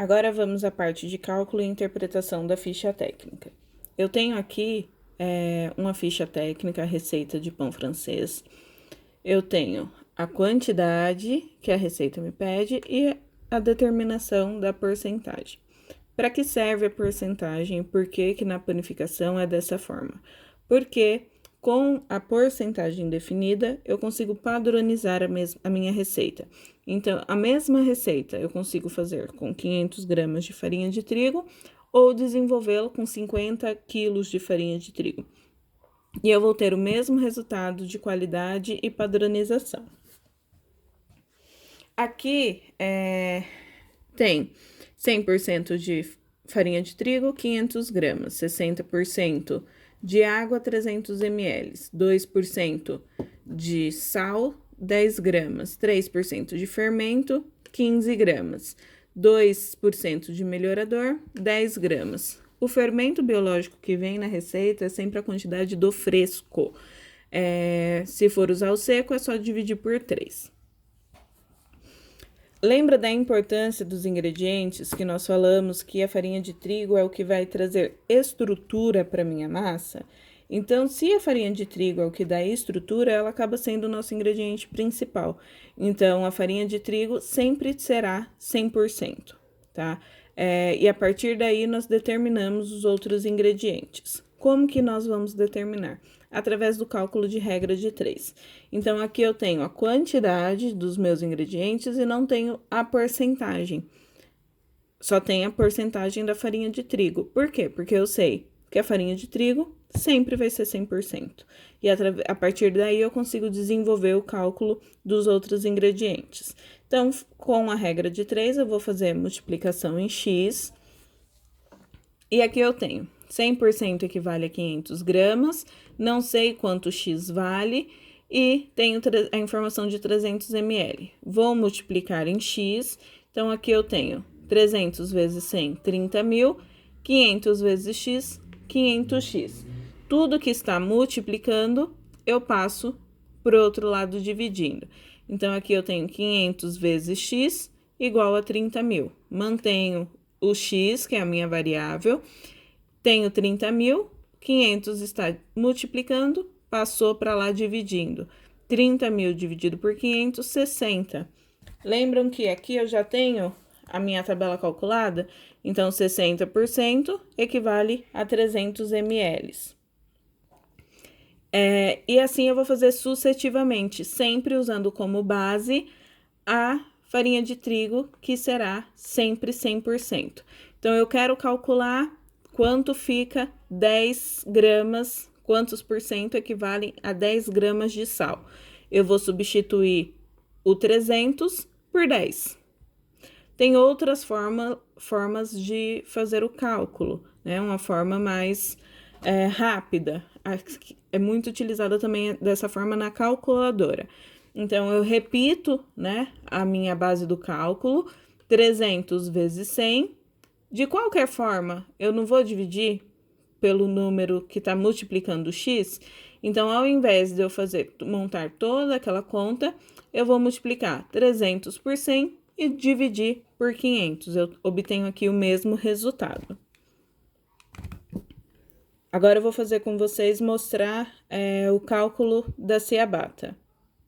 Agora vamos à parte de cálculo e interpretação da ficha técnica. Eu tenho aqui uma ficha técnica, receita de pão francês. Eu tenho a quantidade que a receita me pede e a determinação da porcentagem. Para que serve a porcentagem e por que que na panificação é dessa forma? Porque com a porcentagem definida, eu consigo padronizar a minha receita. Então, a mesma receita eu consigo fazer com 500 gramas de farinha de trigo ou desenvolvê-la com 50 quilos de farinha de trigo. E eu vou ter o mesmo resultado de qualidade e padronização. Aqui tem 100% de farinha de trigo, 500 gramas, 60% de água, 300 ml, 2% de sal, 10 gramas, 3% de fermento, 15 gramas, 2% de melhorador, 10 gramas. O fermento biológico que vem na receita é sempre a quantidade do fresco. Se for usar o seco, é só dividir por 3. Lembra da importância dos ingredientes que nós falamos que a farinha de trigo é o que vai trazer estrutura para minha massa? Então, se a farinha de trigo é o que dá estrutura, ela acaba sendo o nosso ingrediente principal. Então, a farinha de trigo sempre será 100%, tá? E a partir daí, nós determinamos os outros ingredientes. Como que nós vamos determinar? Através do cálculo de regra de 3. Então, aqui eu tenho a quantidade dos meus ingredientes e não tenho a porcentagem. Só tem a porcentagem da farinha de trigo. Por quê? Porque eu sei que a farinha de trigo sempre vai ser 100%. E a partir daí eu consigo desenvolver o cálculo dos outros ingredientes. Então, com a regra de 3, eu vou fazer multiplicação em x. E aqui eu tenho 100% equivale a 500 gramas, não sei quanto x vale e tenho a informação de 300 ml. Vou multiplicar em x, então aqui eu tenho 300 vezes 100, 30.000, 500 vezes x, 500x. Tudo que está multiplicando, eu passo para o outro lado dividindo. Então, aqui eu tenho 500 vezes x igual a 30.000. Mantenho o x, que é a minha variável, tenho 30.000, 500 está multiplicando, passou para lá dividindo. 30.000 dividido por 500, 60. Lembram que aqui eu já tenho a minha tabela calculada? Então, 60% equivale a 300 ml. E assim eu vou fazer sucessivamente, sempre usando como base a farinha de trigo, que será sempre 100%. Então, eu quero calcular quanto fica 10 gramas, quantos por cento equivalem a 10 gramas de sal. Eu vou substituir o 300 por 10. Tem outras formas de fazer o cálculo, né? Uma forma mais rápida. É muito utilizada também dessa forma na calculadora. Então, eu repito, né, a minha base do cálculo, 300 vezes 100. De qualquer forma, eu não vou dividir pelo número que está multiplicando o x. Então, ao invés de eu montar toda aquela conta, eu vou multiplicar 300 por 100 e dividir por 500. Eu obtenho aqui o mesmo resultado. Agora, eu vou fazer com vocês mostrar o cálculo da ciabatta.